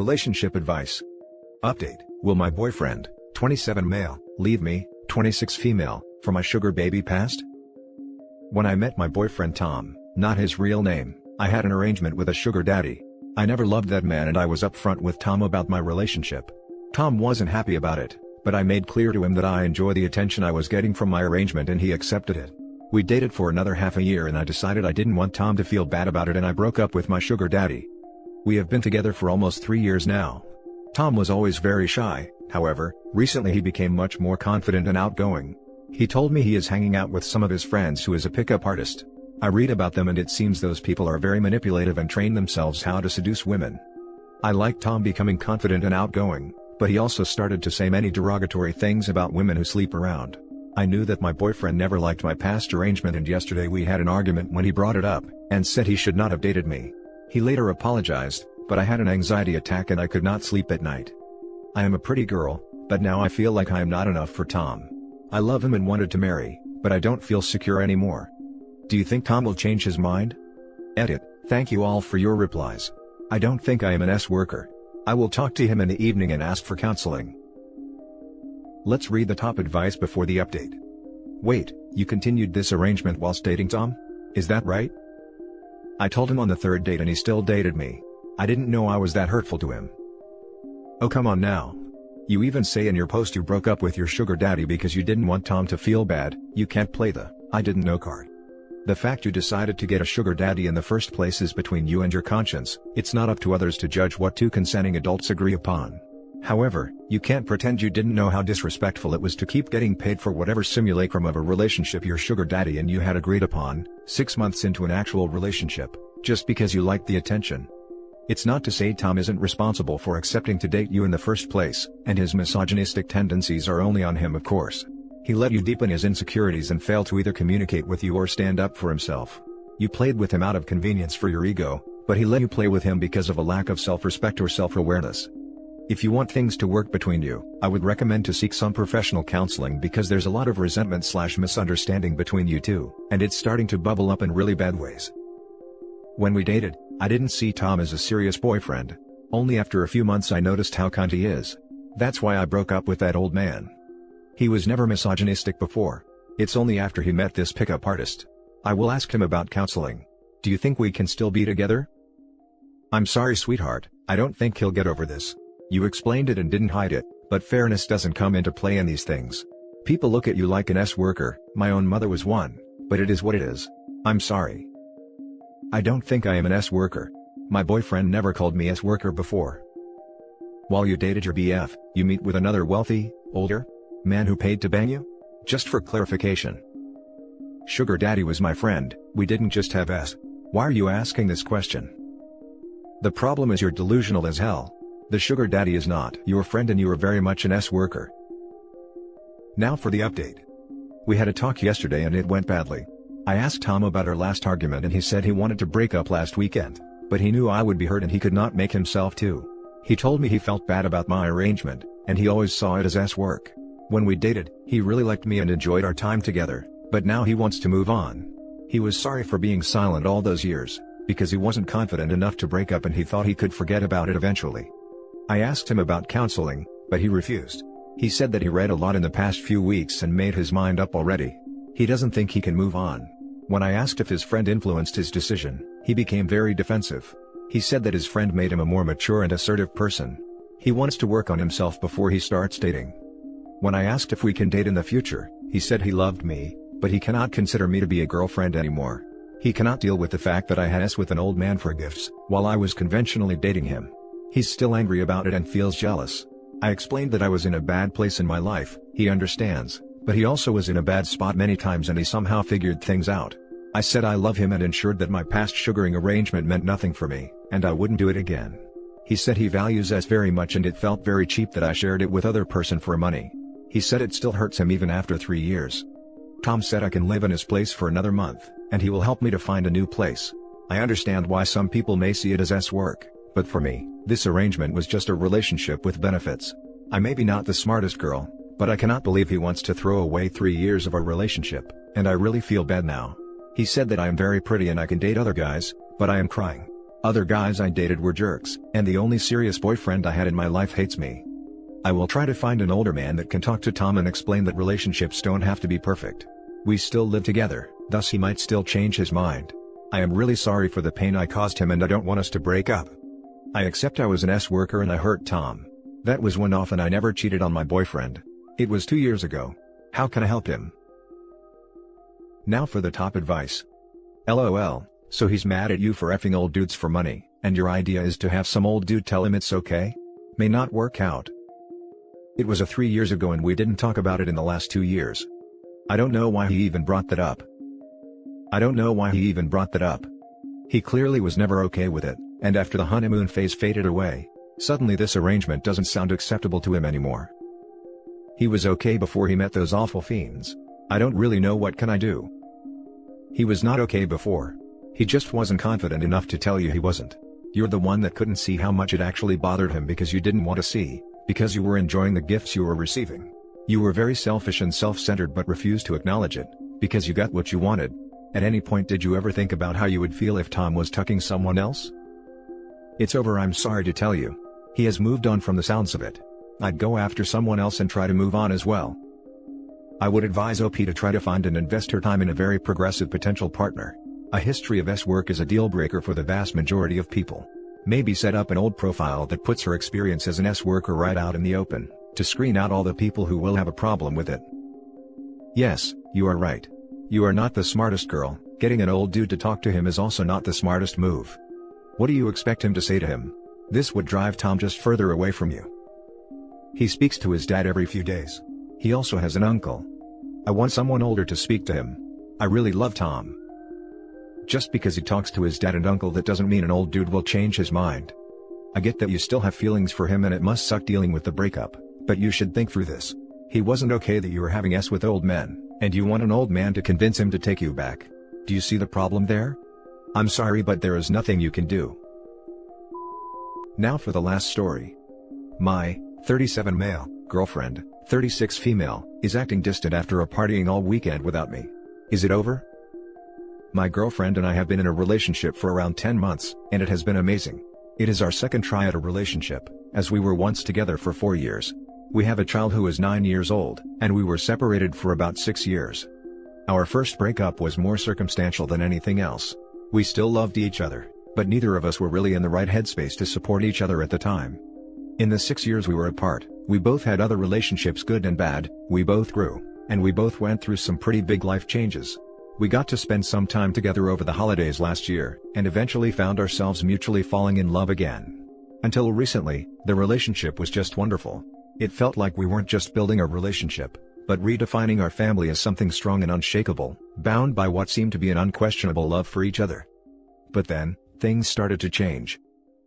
Relationship advice. Update. Will my boyfriend, 27 male, leave me, 26 female, for my sugar baby past? When I met my boyfriend Tom, not his real name, I had an arrangement with a sugar daddy. I never loved that man and I was upfront with Tom about my relationship. Tom wasn't happy about it, but I made clear to him that I enjoy the attention I was getting from my arrangement and he accepted it. We dated for another half a year and I decided I didn't want Tom to feel bad about it and I broke up with my sugar daddy. We have been together for almost 3 years now. Tom was always very shy, however, recently he became much more confident and outgoing. He told me he is hanging out with some of his friends who is a pickup artist. I read about them and it seems those people are very manipulative and train themselves how to seduce women. I like Tom becoming confident and outgoing, but he also started to say many derogatory things about women who sleep around. I knew that my boyfriend never liked my past arrangement and yesterday we had an argument when he brought it up, and said he should not have dated me. He later apologized, but I had an anxiety attack and I could not sleep at night. I am a pretty girl, but now I feel like I am not enough for Tom. I love him and wanted to marry, but I don't feel secure anymore. Do you think Tom will change his mind? Edit. Thank you all for your replies. I don't think I am an S-worker. I will talk to him in the evening and ask for counseling. Let's read the top advice before the update. Wait, you continued this arrangement whilst dating Tom? Is that right? I told him on the third date and he still dated me. I didn't know I was that hurtful to him. Oh come on now. You even say in your post you broke up with your sugar daddy because you didn't want Tom to feel bad. You can't play the "I didn't know" card. The fact you decided to get a sugar daddy in the first place is between you and your conscience. It's not up to others to judge what two consenting adults agree upon. However, you can't pretend you didn't know how disrespectful it was to keep getting paid for whatever simulacrum of a relationship your sugar daddy and you had agreed upon, 6 months into an actual relationship, just because you liked the attention. It's not to say Tom isn't responsible for accepting to date you in the first place, and his misogynistic tendencies are only on him of course. He let you deepen his insecurities and failed to either communicate with you or stand up for himself. You played with him out of convenience for your ego, but he let you play with him because of a lack of self-respect or self-awareness. If you want things to work between you, I would recommend to seek some professional counseling because there's a lot of resentment/misunderstanding between you two, and it's starting to bubble up in really bad ways. When we dated, I didn't see Tom as a serious boyfriend. Only after a few months I noticed how kind he is. That's why I broke up with that old man. He was never misogynistic before. It's only after he met this pickup artist. I will ask him about counseling. Do you think we can still be together? I'm sorry sweetheart, I don't think he'll get over this. You explained it and didn't hide it, but fairness doesn't come into play in these things. People look at you like an S-worker, my own mother was one, but it is what it is. I'm sorry. I don't think I am an S-worker. My boyfriend never called me S-worker before. While you dated your BF, you meet with another wealthy, older man who paid to bang you? Just for clarification. Sugar daddy was my friend, we didn't just have S. Why are you asking this question? The problem is you're delusional as hell. The sugar daddy is not your friend and you are very much an S-worker. Now for the update. We had a talk yesterday and it went badly. I asked Tom about our last argument and he said he wanted to break up last weekend, but he knew I would be hurt and he could not make himself too. He told me he felt bad about my arrangement, and he always saw it as S-work. When we dated, he really liked me and enjoyed our time together, but now he wants to move on. He was sorry for being silent all those years, because he wasn't confident enough to break up and he thought he could forget about it eventually. I asked him about counseling, but he refused. He said that he read a lot in the past few weeks and made his mind up already. He doesn't think he can move on. When I asked if his friend influenced his decision, he became very defensive. He said that his friend made him a more mature and assertive person. He wants to work on himself before he starts dating. When I asked if we can date in the future, he said he loved me, but he cannot consider me to be a girlfriend anymore. He cannot deal with the fact that I had sex with an old man for gifts, while I was conventionally dating him. He's still angry about it and feels jealous. I explained that I was in a bad place in my life, he understands, but he also was in a bad spot many times and he somehow figured things out. I said I love him and ensured that my past sugaring arrangement meant nothing for me, and I wouldn't do it again. He said he values us very much and it felt very cheap that I shared it with other person for money. He said it still hurts him even after 3 years. Tom said I can live in his place for another month, and he will help me to find a new place. I understand why some people may see it as S-work, but for me, this arrangement was just a relationship with benefits. I may be not the smartest girl, but I cannot believe he wants to throw away 3 years of our relationship, and I really feel bad now. He said that I am very pretty and I can date other guys, but I am crying. Other guys I dated were jerks, and the only serious boyfriend I had in my life hates me. I will try to find an older man that can talk to Tom and explain that relationships don't have to be perfect. We still live together, thus he might still change his mind. I am really sorry for the pain I caused him and I don't want us to break up. I accept I was an S-worker and I hurt Tom. That was one-off and I never cheated on my boyfriend. It was 2 years ago. How can I help him? Now for the top advice. LOL, so he's mad at you for effing old dudes for money, and your idea is to have some old dude tell him it's okay? May not work out. It was 3 years ago and we didn't talk about it in the last 2 years. I don't know why he even brought that up. He clearly was never okay with it, and after the honeymoon phase faded away, suddenly this arrangement doesn't sound acceptable to him anymore. He was okay before he met those awful fiends. I don't really know what can I do. He was not okay before. He just wasn't confident enough to tell you he wasn't. You're the one that couldn't see how much it actually bothered him because you didn't want to see, because you were enjoying the gifts you were receiving. You were very selfish and self-centered but refused to acknowledge it, because you got what you wanted. At any point did you ever think about how you would feel if Tom was tucking someone else? It's over, I'm sorry to tell you. He has moved on from the sounds of it. I'd go after someone else and try to move on as well. I would advise OP to try to find and invest her time in a very progressive potential partner. A history of S-work is a deal breaker for the vast majority of people. Maybe set up an old profile that puts her experience as an S-worker right out in the open, to screen out all the people who will have a problem with it. Yes, you are right. You are not the smartest girl, getting an old dude to talk to him is also not the smartest move. What do you expect him to say to him? This would drive Tom just further away from you. He speaks to his dad every few days. He also has an uncle. I want someone older to speak to him. I really love Tom. Just because he talks to his dad and uncle, that doesn't mean an old dude will change his mind. I get that you still have feelings for him and it must suck dealing with the breakup, but you should think through this. He wasn't okay that you were having S with old men, and you want an old man to convince him to take you back. Do you see the problem there? I'm sorry, but there is nothing you can do. Now for the last story. My 37 male girlfriend, 36 female, is acting distant after a partying all weekend without me. Is it over? My girlfriend and I have been in a relationship for around 10 months, and it has been amazing. It is our second try at a relationship, as we were once together for 4 years. We have a child who is 9 years old, and we were separated for about 6 years. Our first breakup was more circumstantial than anything else. We still loved each other, but neither of us were really in the right headspace to support each other at the time. In the 6 years we were apart, we both had other relationships, good and bad, we both grew, and we both went through some pretty big life changes. We got to spend some time together over the holidays last year, and eventually found ourselves mutually falling in love again. Until recently, the relationship was just wonderful. It felt like we weren't just building a relationship, but redefining our family as something strong and unshakable, bound by what seemed to be an unquestionable love for each other. But then, things started to change.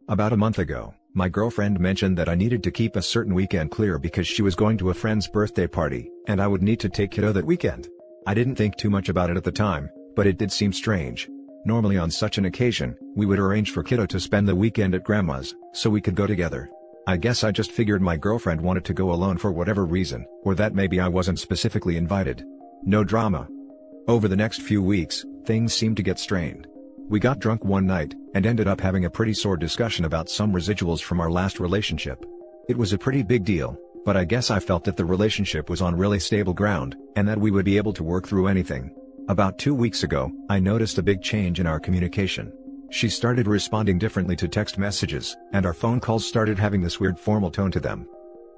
About a month ago, my girlfriend mentioned that I needed to keep a certain weekend clear because she was going to a friend's birthday party, and I would need to take kiddo that weekend. I didn't think too much about it at the time, but it did seem strange. Normally on such an occasion, we would arrange for kiddo to spend the weekend at grandma's, so we could go together. I guess I just figured my girlfriend wanted to go alone for whatever reason, or that maybe I wasn't specifically invited. No drama. Over the next few weeks, things seemed to get strained. We got drunk one night, and ended up having a pretty sore discussion about some residuals from our last relationship. It was a pretty big deal, but I guess I felt that the relationship was on really stable ground, and that we would be able to work through anything. About 2 weeks ago, I noticed a big change in our communication. She started responding differently to text messages, and our phone calls started having this weird formal tone to them.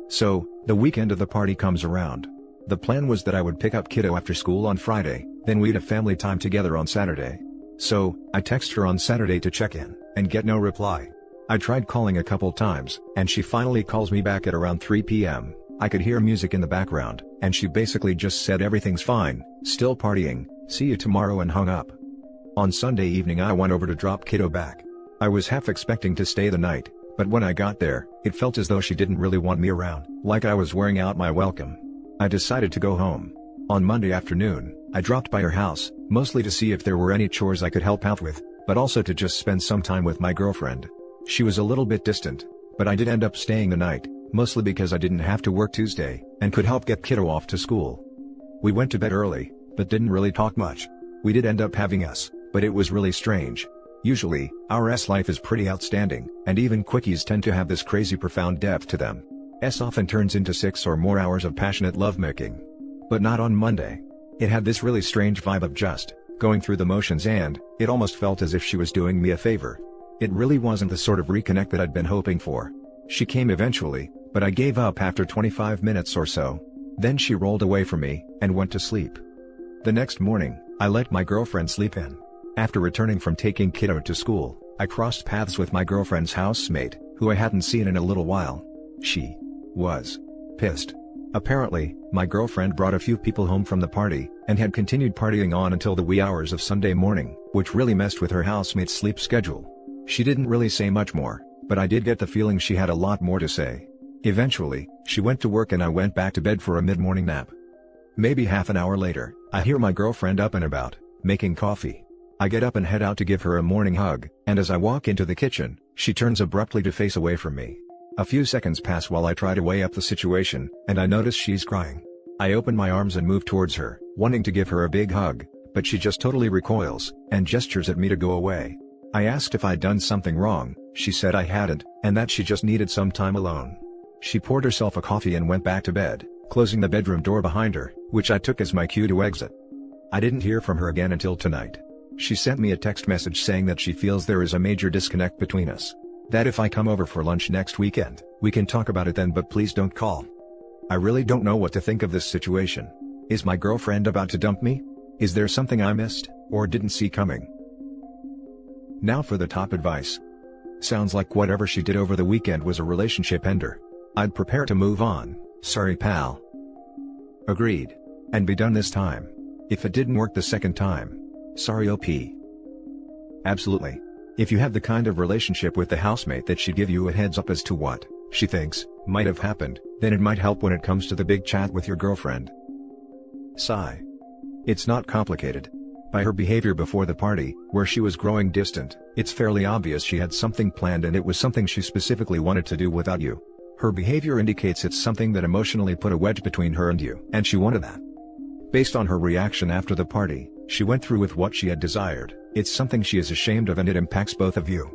So, the weekend of the party comes around. The plan was that I would pick up kiddo after school on Friday, then we'd have family time together on Saturday. So, I text her on Saturday to check in, and get no reply. I tried calling a couple times, and she finally calls me back at around 3 p.m. I could hear music in the background, and she basically just said everything's fine, still partying, see you tomorrow, and hung up. On Sunday evening I went over to drop kiddo back. I was half expecting to stay the night, but when I got there, it felt as though she didn't really want me around, like I was wearing out my welcome. I decided to go home. On Monday afternoon, I dropped by her house, mostly to see if there were any chores I could help out with, but also to just spend some time with my girlfriend. She was a little bit distant, but I did end up staying the night, mostly because I didn't have to work Tuesday, and could help get kiddo off to school. We went to bed early, but didn't really talk much. We did end up having us, but it was really strange. Usually, our life is pretty outstanding, and even quickies tend to have this crazy profound depth to them. Often turns into 6 or more hours of passionate lovemaking. But not on Monday. It had this really strange vibe of just going through the motions, and it almost felt as if she was doing me a favor. It really wasn't the sort of reconnect that I'd been hoping for. She came eventually, but I gave up after 25 minutes or so. Then she rolled away from me and went to sleep. The next morning, I let my girlfriend sleep in. After returning from taking kiddo to school, I crossed paths with my girlfriend's housemate, who I hadn't seen in a little while. She was pissed. Apparently, my girlfriend brought a few people home from the party, and had continued partying on until the wee hours of Sunday morning, which really messed with her housemate's sleep schedule. She didn't really say much more, but I did get the feeling she had a lot more to say. Eventually, she went to work and I went back to bed for a mid-morning nap. Maybe half an hour later, I hear my girlfriend up and about, making coffee. I get up and head out to give her a morning hug, and as I walk into the kitchen, she turns abruptly to face away from me. A few seconds pass while I try to weigh up the situation, and I notice she's crying. I open my arms and move towards her, wanting to give her a big hug, but she just totally recoils, and gestures at me to go away. I asked if I'd done something wrong. She said I hadn't, and that she just needed some time alone. She poured herself a coffee and went back to bed, closing the bedroom door behind her, which I took as my cue to exit. I didn't hear from her again until tonight. She sent me a text message saying that she feels there is a major disconnect between us. That if I come over for lunch next weekend, we can talk about it then, but please don't call. I really don't know what to think of this situation. Is my girlfriend about to dump me? Is there something I missed, or didn't see coming? Now for the top advice. Sounds like whatever she did over the weekend was a relationship ender. I'd prepare to move on. Sorry pal. Agreed. And be done this time. If it didn't work the second time. Sorry OP. Absolutely. If you have the kind of relationship with the housemate that she'd give you a heads up as to what she thinks might have happened, then it might help when it comes to the big chat with your girlfriend. Sigh. It's not complicated. By her behavior before the party, where she was growing distant, it's fairly obvious she had something planned, and it was something she specifically wanted to do without you. Her behavior indicates it's something that emotionally put a wedge between her and you, and she wanted that. Based on her reaction after the party, she went through with what she had desired. It's something she is ashamed of, and it impacts both of you.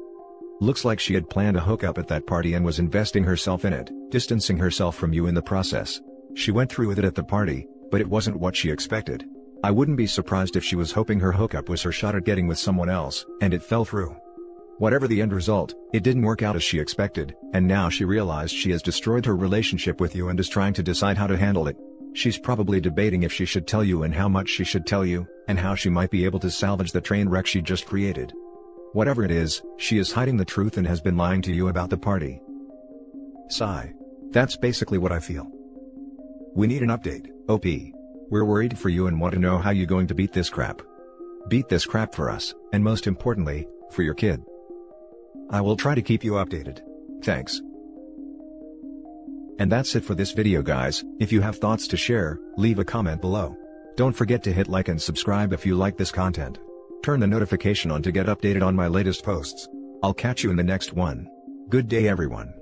Looks like she had planned a hookup at that party and was investing herself in it, distancing herself from you in the process. She went through with it at the party, but it wasn't what she expected. I wouldn't be surprised if she was hoping her hookup was her shot at getting with someone else, and it fell through. Whatever the end result, it didn't work out as she expected, and now she realized she has destroyed her relationship with you and is trying to decide how to handle it. She's probably debating if she should tell you and how much she should tell you, and how she might be able to salvage the train wreck she just created. Whatever it is, she is hiding the truth and has been lying to you about the party. Sigh. That's basically what I feel. We need an update, OP. We're worried for you and want to know how you're going to beat this crap. Beat this crap for us, and most importantly, for your kid. I will try to keep you updated. Thanks. And that's it for this video guys. If you have thoughts to share, leave a comment below. Don't forget to hit like and subscribe if you like this content. Turn the notification on to get updated on my latest posts. I'll catch you in the next one. Good day everyone.